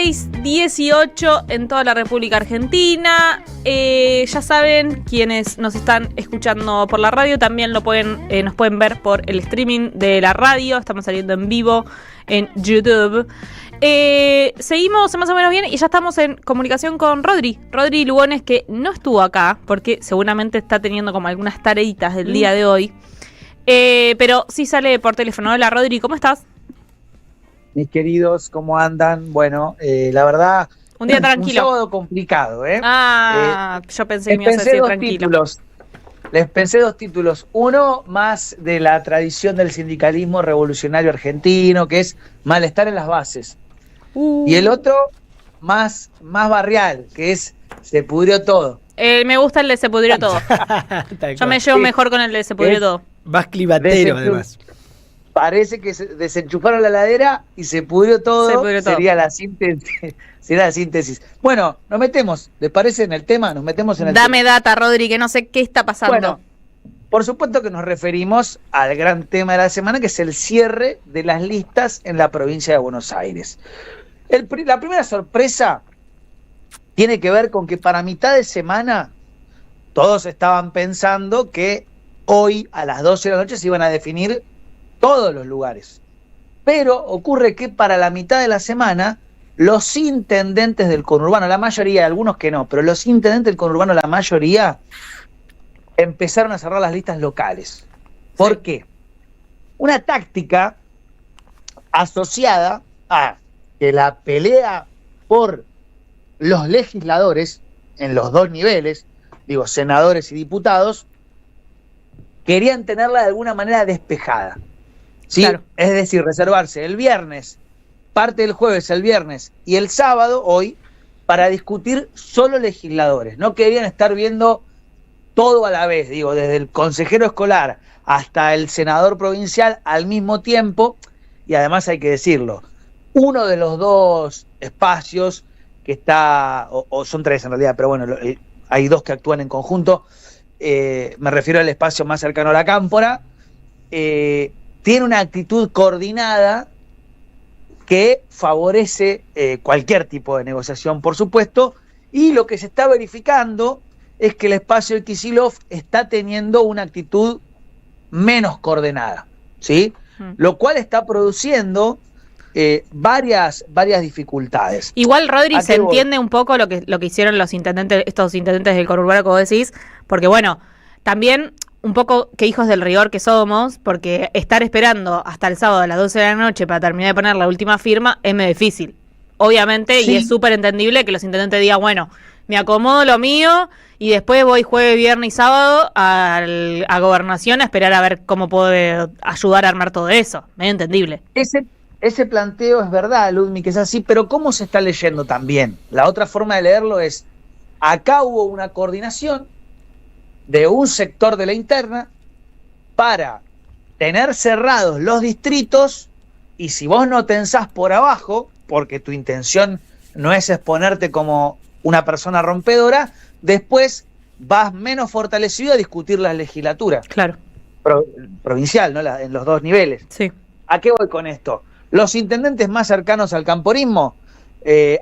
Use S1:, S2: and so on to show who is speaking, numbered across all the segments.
S1: 16:18 en toda la República Argentina. Ya saben, quienes nos están escuchando por la radio también nos pueden ver por el streaming de la radio. Estamos saliendo en vivo en YouTube. Seguimos más o menos bien y ya estamos en comunicación con Rodri Lugones, que no estuvo acá porque seguramente está teniendo como algunas tareitas del día de hoy. Pero sí sale por teléfono. Hola Rodri, ¿cómo estás?
S2: Mis queridos, ¿cómo andan? Bueno, la verdad,
S1: un día tranquilo.
S2: Un sábado complicado, ¿eh?
S1: Yo pensé que me ibas a decir tranquilo.
S2: Les pensé dos títulos. Uno, más de la tradición del sindicalismo revolucionario argentino, que es Malestar en las bases. Y el otro, más barrial, que es Se pudrió todo.
S1: Me gusta el de Se pudrió todo. Yo me llevo mejor con el de Se pudrió todo.
S3: Más clivatero, además.
S2: Parece que desenchufaron la heladera y se pudrió todo. Sería la síntesis. Bueno, nos metemos, ¿les parece en el tema? Dame
S1: data, Rodri, que no sé qué está pasando.
S2: Bueno, por supuesto que nos referimos al gran tema de la semana, que es el cierre de las listas en la provincia de Buenos Aires. La primera sorpresa tiene que ver con que para mitad de semana todos estaban pensando que hoy a las 12 de la noche se iban a definir todos los lugares. Pero ocurre que para la mitad de la semana los intendentes del conurbano, la mayoría, algunos que no, pero los intendentes del conurbano, la mayoría, empezaron a cerrar las listas locales. ¿Por qué? Una táctica asociada a que la pelea por los legisladores en los dos niveles, digo, senadores y diputados, querían tenerla de alguna manera despejada. ¿Sí? Claro. Es decir, reservarse el viernes, parte del jueves, el viernes y el sábado, hoy, para discutir solo legisladores. No querían estar viendo todo a la vez, digo, desde el consejero escolar hasta el senador provincial al mismo tiempo. Y además hay que decirlo, uno de los dos espacios que está, o son tres en realidad, pero bueno, hay dos que actúan en conjunto, me refiero al espacio más cercano a la Cámpora, tiene una actitud coordinada que favorece cualquier tipo de negociación, por supuesto, y lo que se está verificando es que el espacio de Kicillof está teniendo una actitud menos coordinada, ¿sí? Lo cual está produciendo varias dificultades.
S1: Igual, Rodri, se entiende un poco lo que hicieron estos intendentes del conurbano, como decís, porque bueno, también un poco que hijos del rigor que somos, porque estar esperando hasta el sábado a las 12 de la noche para terminar de poner la última firma es muy difícil. Obviamente, sí. Y es súper entendible que los intendentes digan, bueno, me acomodo lo mío y después voy jueves, viernes y sábado a Gobernación a esperar a ver cómo puedo ayudar a armar todo eso. Medio entendible.
S2: Ese planteo es verdad, Ludmi, que es así, pero ¿cómo se está leyendo también? La otra forma de leerlo es, acá hubo una coordinación de un sector de la interna para tener cerrados los distritos, y si vos no tensás por abajo, porque tu intención no es exponerte como una persona rompedora, después vas menos fortalecido a discutir la legislatura.
S1: Claro.
S2: Provincial, ¿no? En los dos niveles.
S1: Sí.
S2: ¿A qué voy con esto? Los intendentes más cercanos al camporismo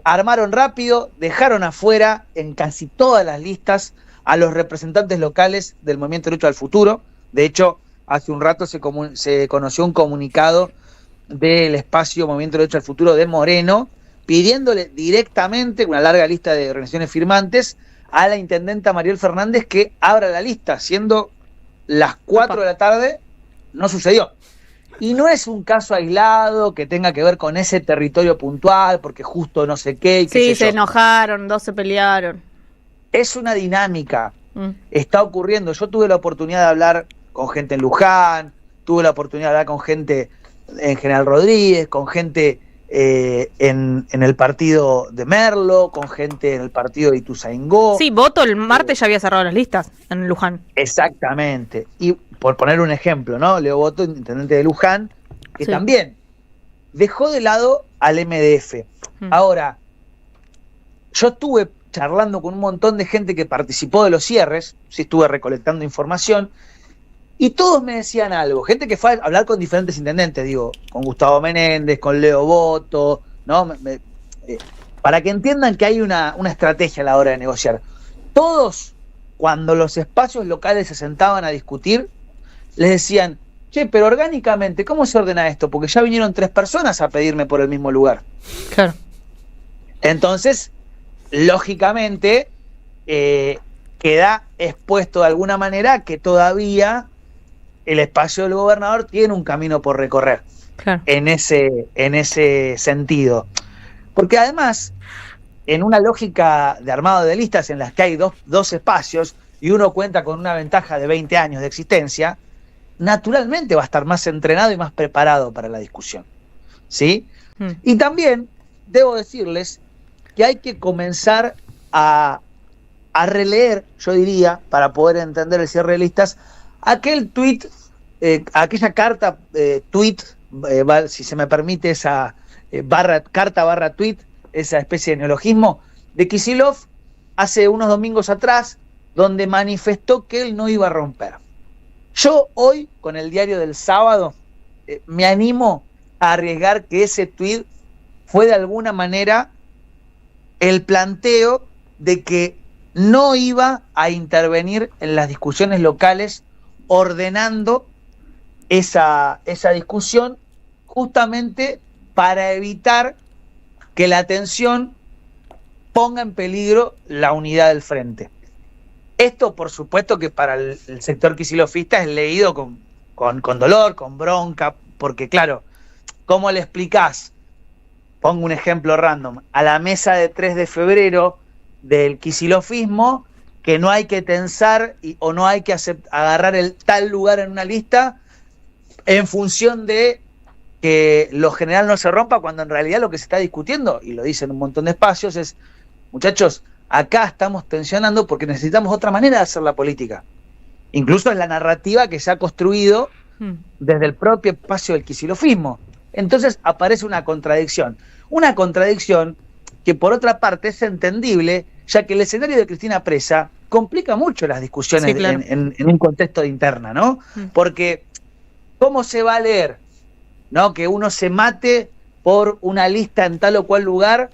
S2: armaron rápido, dejaron afuera en casi todas las listas a los representantes locales del Movimiento de Lucha al Futuro. De hecho, hace un rato se conoció un comunicado del espacio Movimiento de Lucha al Futuro de Moreno, pidiéndole directamente una larga lista de organizaciones firmantes a la intendenta Mariel Fernández que abra la lista, siendo las 4 de la tarde, no sucedió. Y no es un caso aislado que tenga que ver con ese territorio puntual, porque justo no sé qué. Y qué
S1: sí, se enojaron, dos se pelearon.
S2: Es una dinámica, está ocurriendo. Yo tuve la oportunidad de hablar con gente en Luján, tuve la oportunidad de hablar con gente en General Rodríguez, con gente en el partido de Merlo, con gente en el partido de Ituzaingó.
S1: Sí, Voto el martes ya había cerrado las listas en Luján.
S2: Exactamente. Y por poner un ejemplo, ¿no? Leo Voto, intendente de Luján, que sí, también dejó de lado al MDF. Ahora, yo estuve charlando con un montón de gente que participó de los cierres, sí, estuve recolectando información, y todos me decían algo, gente que fue a hablar con diferentes intendentes, digo, con Gustavo Menéndez, con Leo Voto, ¿no? para que entiendan que hay una estrategia a la hora de negociar. Todos, cuando los espacios locales se sentaban a discutir, les decían, che, pero orgánicamente, ¿cómo se ordena esto? Porque ya vinieron 3 personas a pedirme por el mismo lugar.
S1: Claro.
S2: Entonces, lógicamente, queda expuesto de alguna manera que todavía el espacio del gobernador tiene un camino por recorrer.
S1: Claro.
S2: En ese sentido. Porque además, en una lógica de armado de listas en las que hay dos espacios y uno cuenta con una ventaja de 20 años de existencia, naturalmente va a estar más entrenado y más preparado para la discusión. ¿Sí? Y también debo decirles que hay que comenzar a releer, yo diría, para poder entender el cierre de listas, aquel tuit, aquella carta, tuit, si se me permite esa carta/tuit, esa especie de neologismo, de Kicillof hace unos domingos atrás, donde manifestó que él no iba a romper. Yo hoy, con el diario del sábado, me animo a arriesgar que ese tuit fue de alguna manera el planteo de que no iba a intervenir en las discusiones locales, ordenando esa discusión justamente para evitar que la tensión ponga en peligro la unidad del frente. Esto, por supuesto, que para el sector kicilofista es leído con dolor, con bronca, porque claro, ¿cómo le explicás? Pongo un ejemplo random, a la mesa de 3 de febrero del kicilofismo, que no hay que tensar o no hay que agarrar el tal lugar en una lista en función de que lo general no se rompa, cuando en realidad lo que se está discutiendo, y lo dicen un montón de espacios, es, muchachos, acá estamos tensionando porque necesitamos otra manera de hacer la política. Incluso en la narrativa que se ha construido desde el propio espacio del kicilofismo. Entonces aparece una contradicción que por otra parte es entendible, ya que el escenario de Cristina Presa complica mucho las discusiones, sí, claro, en un contexto de interna, ¿no? Porque ¿cómo se va a leer, ¿no?, que uno se mate por una lista en tal o cual lugar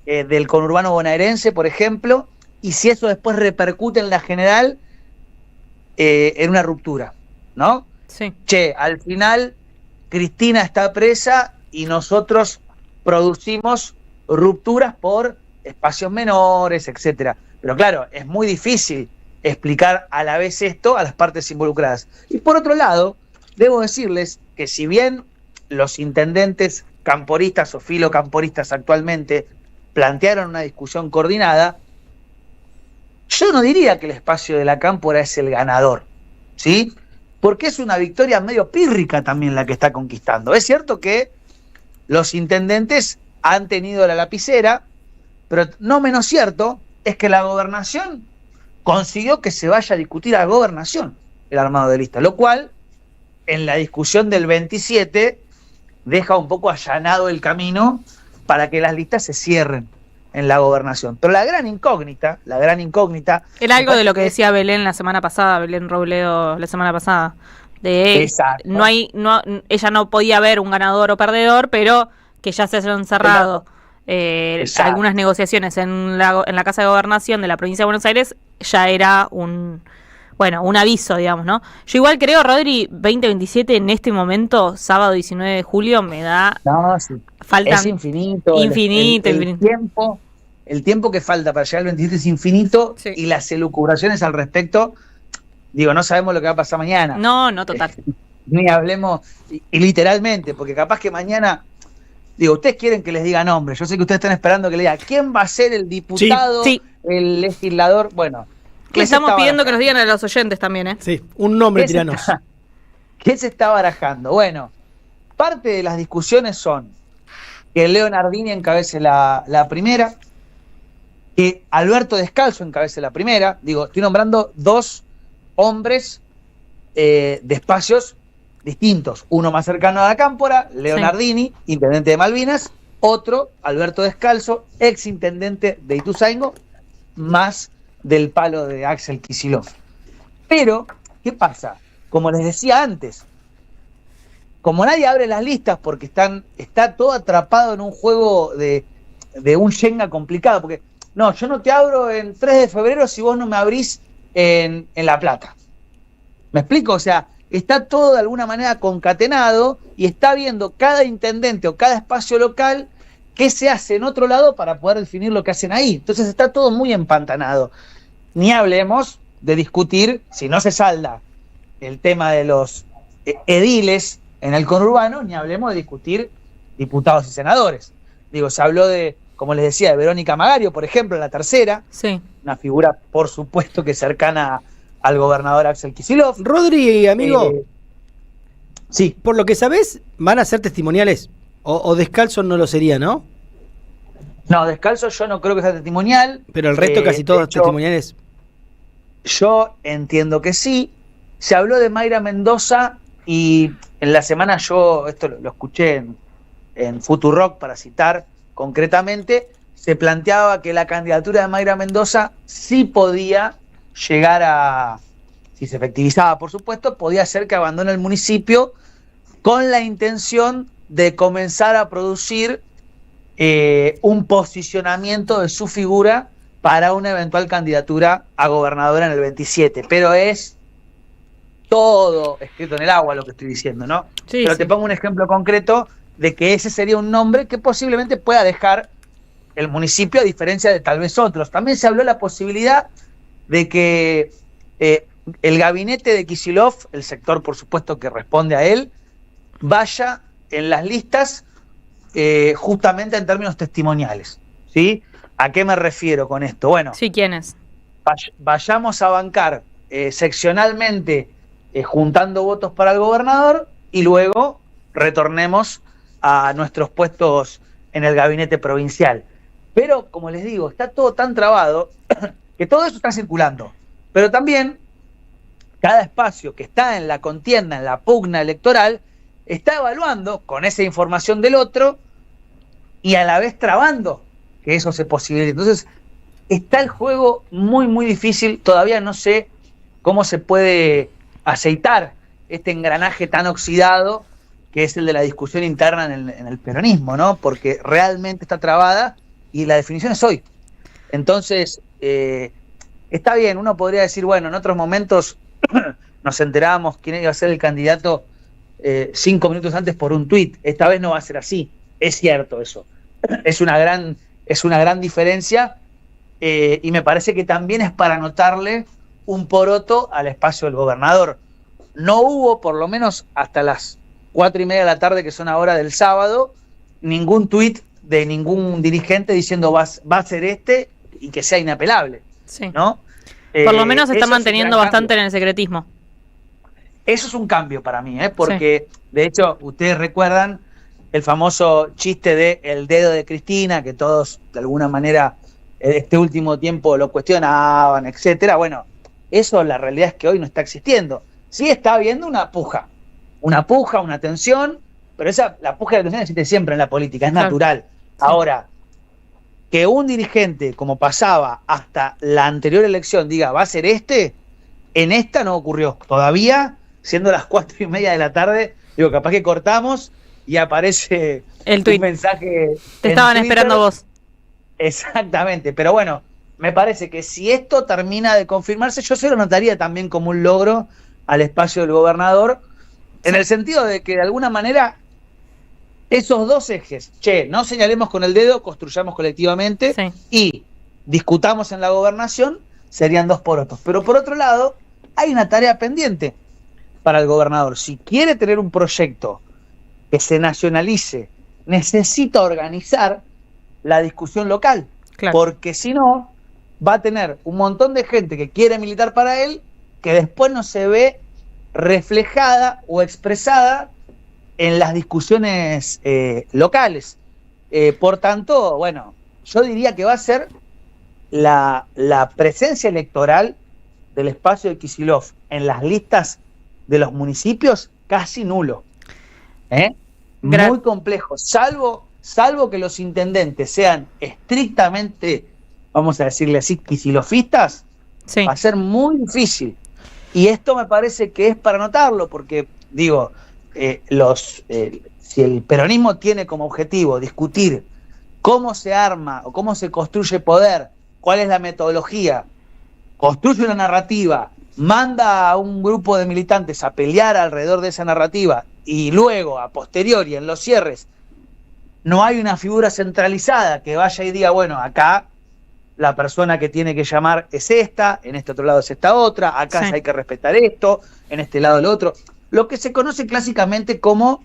S2: del conurbano bonaerense, por ejemplo, y si eso después repercute en la general en una ruptura, ¿no?
S1: Sí.
S2: Che, al final Cristina está presa y nosotros producimos rupturas por espacios menores, etcétera. Pero claro, es muy difícil explicar a la vez esto a las partes involucradas. Y por otro lado, debo decirles que si bien los intendentes camporistas o filocamporistas actualmente plantearon una discusión coordinada, yo no diría que el espacio de la Cámpora es el ganador, ¿sí? Porque es una victoria medio pírrica también la que está conquistando. Es cierto que los intendentes han tenido la lapicera, pero no menos cierto es que la gobernación consiguió que se vaya a discutir a gobernación el armado de lista, lo cual en la discusión del 27 deja un poco allanado el camino para que las listas se cierren en la gobernación. Pero la gran incógnita...
S1: Era algo de lo que decía Belén la semana pasada, Belén Robledo la semana pasada. Ella no podía ver un ganador o perdedor, pero que ya se hayan cerrado algunas negociaciones en la Casa de Gobernación de la provincia de Buenos Aires, ya era un aviso, digamos, ¿no? Yo igual creo, Rodri, 2027 en este momento, sábado 19 de julio, me da...
S2: No, sí.
S1: Faltan
S2: es infinito. El tiempo que falta para llegar al 27 es infinito, sí. Y las elucubraciones al respecto, digo, no sabemos lo que va a pasar mañana.
S1: No, total.
S2: Ni hablemos, y literalmente, porque capaz que mañana... Digo, ustedes quieren que les diga nombres. Yo sé que ustedes están esperando que les diga quién va a ser el diputado, sí. El legislador. Bueno,
S1: le estamos pidiendo que nos digan a los oyentes también, ¿eh?
S3: Sí, un nombre, tiranos.
S2: ¿Qué se está barajando? Bueno, parte de las discusiones son que Leo Nardini encabece la primera, que Alberto Descalzo encabece la primera. Digo, estoy nombrando 2 hombres de espacios distintos, uno más cercano a la Cámpora, Leo Nardini, intendente de Malvinas, otro, Alberto Descalzo, ex intendente de Ituzaingó, más del palo de Axel Kicillof. Pero, ¿qué pasa? Como les decía antes, como nadie abre las listas porque está todo atrapado en un juego de de un Shenga complicado, porque no, yo no te abro en 3 de febrero si vos no me abrís en La Plata. ¿Me explico? O sea, está todo de alguna manera concatenado y está viendo cada intendente o cada espacio local qué se hace en otro lado para poder definir lo que hacen ahí. Entonces está todo muy empantanado. Ni hablemos de discutir, si no se salda el tema de los ediles en el conurbano, ni hablemos de discutir diputados y senadores. Digo, se habló de, como les decía, de Verónica Magario, por ejemplo, en la tercera,
S1: Sí.
S2: una figura, por supuesto, que cercana al gobernador Axel Kicillof.
S3: Rodri, amigo,
S2: Sí,
S3: por lo que sabés, van a ser testimoniales. O descalzo no lo sería, ¿no?
S2: no, descalzo yo no creo que sea testimonial.
S3: Pero el resto casi todos
S2: de hecho,
S3: testimoniales.
S2: Yo entiendo que sí. Se habló de Mayra Mendoza y en la semana yo, esto lo escuché en Futurock para citar concretamente, se planteaba que la candidatura de Mayra Mendoza sí podía llegar a, si se efectivizaba por supuesto, podía ser que abandone el municipio con la intención de comenzar a producir un posicionamiento de su figura para una eventual candidatura a gobernadora en el 27. Pero es todo escrito en el agua lo que estoy diciendo, ¿no?
S1: Sí,
S2: Pero
S1: sí.
S2: te pongo un ejemplo concreto de que ese sería un nombre que posiblemente pueda dejar el municipio a diferencia de tal vez otros. También se habló la posibilidad de que el gabinete de Kicillof, el sector por supuesto que responde a él, vaya en las listas justamente en términos testimoniales, ¿sí? ¿A qué me refiero con esto? Bueno,
S1: Sí, ¿quién es?
S2: vayamos a bancar seccionalmente juntando votos para el gobernador y luego retornemos a nuestros puestos en el gabinete provincial. Pero, como les digo, está todo tan trabado que todo eso está circulando. Pero también cada espacio que está en la contienda, en la pugna electoral, está evaluando con esa información del otro y a la vez trabando que eso se posibilite. Entonces, está el juego muy, muy difícil. Todavía no sé cómo se puede aceitar este engranaje tan oxidado que es el de la discusión interna en el peronismo, ¿no? Porque realmente está trabada y la definición es hoy. Entonces, está bien, uno podría decir, bueno, en otros momentos nos enterábamos quién iba a ser el candidato 5 minutos antes por un tuit. Esta vez no va a ser así. Es cierto eso. Es una gran diferencia y me parece que también es para anotarle un poroto al espacio del gobernador. No hubo, por lo menos hasta las 4:30 de la tarde, que son ahora del sábado, ningún tuit de ningún dirigente diciendo va a ser este y que sea inapelable,
S1: Sí.
S2: ¿no?
S1: Por lo menos se está
S2: eso es un
S1: manteniendo
S2: gran
S1: bastante
S2: cambio.
S1: en el secretismo.
S2: Eso es un cambio para mí, porque de hecho ustedes recuerdan el famoso chiste de el dedo de Cristina, que todos de alguna manera este último tiempo lo cuestionaban, etcétera. Bueno, eso la realidad es que hoy no está existiendo. Sí está habiendo una puja, una tensión, pero la puja y la tensión existe siempre en la política, es
S1: Claro.
S2: natural.
S1: Sí.
S2: Ahora, que un dirigente, como pasaba hasta la anterior elección, diga va a ser en esta no ocurrió. Todavía, siendo las 4:30 de la tarde, digo, capaz que cortamos y aparece
S1: El
S2: un
S1: tuit.
S2: mensaje.
S1: Te
S2: en
S1: estaban
S2: Twitter.
S1: esperando vos.
S2: Exactamente, pero bueno, me parece que si esto termina de confirmarse, yo se lo notaría también como un logro al espacio del gobernador, en el sentido de que de alguna manera esos dos ejes, no señalemos con el dedo, construyamos colectivamente
S1: Sí.
S2: y discutamos en la gobernación, serían dos porotos. Pero por otro lado, hay una tarea pendiente para el gobernador. Si quiere tener un proyecto que se nacionalice, necesita organizar la discusión local,
S1: Claro.
S2: porque si no, va a tener un montón de gente que quiere militar para él, que después no se ve reflejada o expresada en las discusiones locales. Por tanto, bueno, yo diría que va a ser la presencia electoral del espacio de Kicillof en las listas de los municipios casi nulo. Muy complejo, salvo que los intendentes sean estrictamente, vamos a decirle así, kicilofistas,
S1: Sí.
S2: va a ser muy difícil. Y esto me parece que es para notarlo, porque, digo, si el peronismo tiene como objetivo discutir cómo se arma o cómo se construye poder, cuál es la metodología, construye una narrativa, manda a un grupo de militantes a pelear alrededor de esa narrativa y luego, a posteriori, en los cierres, no hay una figura centralizada que vaya y diga, bueno, acá la persona que tiene que llamar es esta, en este otro lado es esta otra, acá
S1: Sí.
S2: hay que respetar esto, en este lado lo otro. Lo que se conoce clásicamente como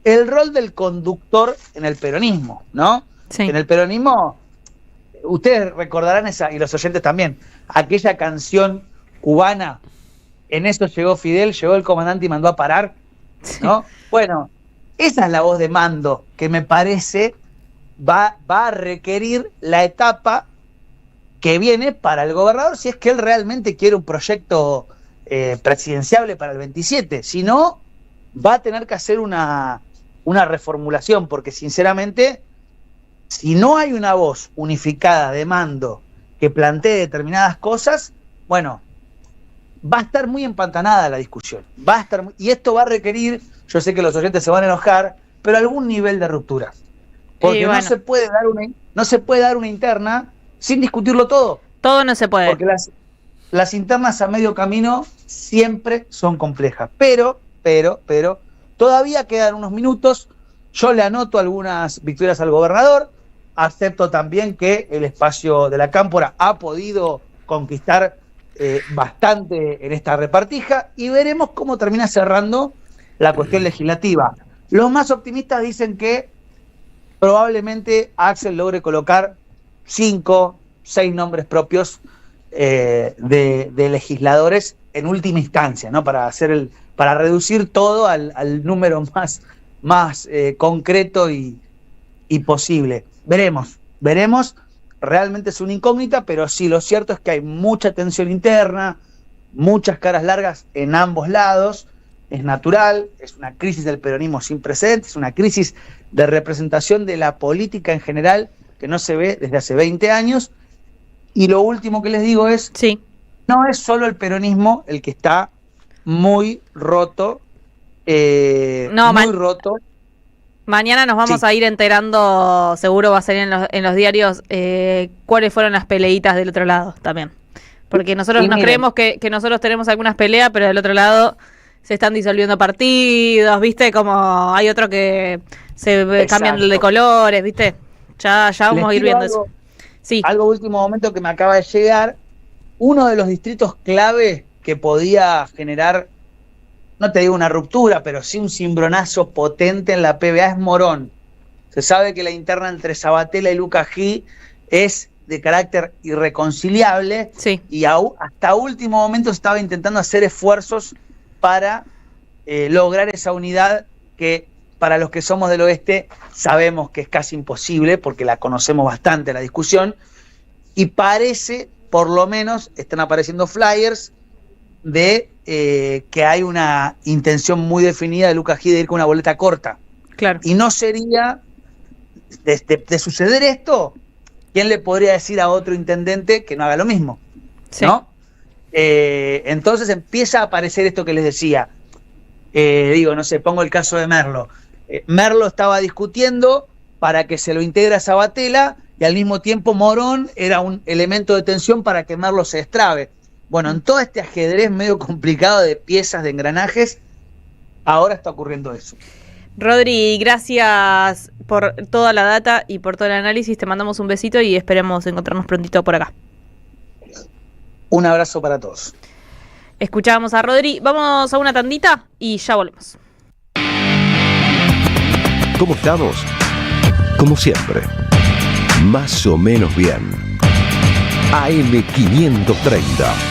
S2: el rol del conductor en el peronismo, ¿no?
S1: Sí.
S2: En el peronismo, ustedes recordarán esa, y los oyentes también, aquella canción cubana, en eso llegó Fidel, llegó el comandante y mandó a parar, ¿no? Bueno, esa es la voz de mando que me parece va a requerir la etapa que viene para el gobernador si es que él realmente quiere un proyecto presidenciable para el 27. Si no, va a tener que hacer una reformulación, porque sinceramente, si no hay una voz unificada de mando que plantee determinadas cosas, bueno, va a estar muy empantanada la discusión. Y esto va a requerir, yo sé que los oyentes se van a enojar, pero algún nivel de ruptura. Porque
S1: bueno,
S2: no se puede dar una interna sin discutirlo todo.
S1: todo no se puede.
S2: Porque las internas a medio camino siempre son complejas. Pero, todavía quedan unos minutos. Yo le anoto algunas victorias al gobernador. Acepto también que el espacio de la Cámpora ha podido conquistar bastante en esta repartija. Y veremos cómo termina cerrando la cuestión legislativa. Los más optimistas dicen que probablemente Axel logre colocar 5, 6 nombres propios de legisladores en última instancia, ¿no? Para reducir todo al número más concreto y posible. Veremos. Realmente es una incógnita, pero sí, lo cierto es que hay mucha tensión interna, muchas caras largas en ambos lados. Es natural, es una crisis del peronismo sin precedentes, es una crisis de representación de la política en general que no se ve desde hace 20 años. Y lo último que les digo es,
S1: Sí.
S2: no es solo el peronismo el que está muy roto, roto.
S1: Mañana nos vamos
S2: Sí.
S1: a ir enterando, seguro va a salir en los diarios, cuáles fueron las peleitas del otro lado también. Porque nosotros
S2: Y
S1: nos
S2: miren,
S1: creemos que nosotros tenemos algunas peleas, pero del otro lado se están disolviendo partidos, ¿viste? Como hay otro que cambian de
S2: Exacto.
S1: colores, ¿viste? Ya vamos a ir
S2: Les
S1: viendo
S2: tiro
S1: eso. Sí,
S2: algo último momento que me acaba de llegar. Uno de los distritos clave que podía generar, no te digo una ruptura, pero sí un cimbronazo potente en la PBA es Morón. Se sabe que la interna entre Sabatella y Luca G es de carácter irreconciliable,
S1: sí.
S2: y hasta último momento estaba intentando hacer esfuerzos para lograr esa unidad que para los que somos del oeste sabemos que es casi imposible porque la conocemos bastante la discusión, y parece, por lo menos, están apareciendo flyers de que hay una intención muy definida de Lucas G de ir con una boleta corta.
S1: Claro.
S2: Y no sería, de suceder esto, ¿quién le podría decir a otro intendente que no haga lo mismo?
S1: Sí.
S2: ¿No? Entonces empieza a aparecer esto que les decía. No sé, pongo el caso de Merlo. Merlo estaba discutiendo para que se lo integre a Sabatella y al mismo tiempo Morón era un elemento de tensión para que Merlo se destrabe. Bueno, en todo este ajedrez medio complicado de piezas, de engranajes, ahora está ocurriendo eso.
S1: Rodri, gracias por toda la data y por todo el análisis. Te mandamos un besito y esperemos encontrarnos prontito por acá.
S2: Un abrazo para todos.
S1: Escuchábamos a Rodri. Vamos a una tandita y ya volvemos.
S4: ¿Cómo estamos? Como siempre, más o menos bien. AM530.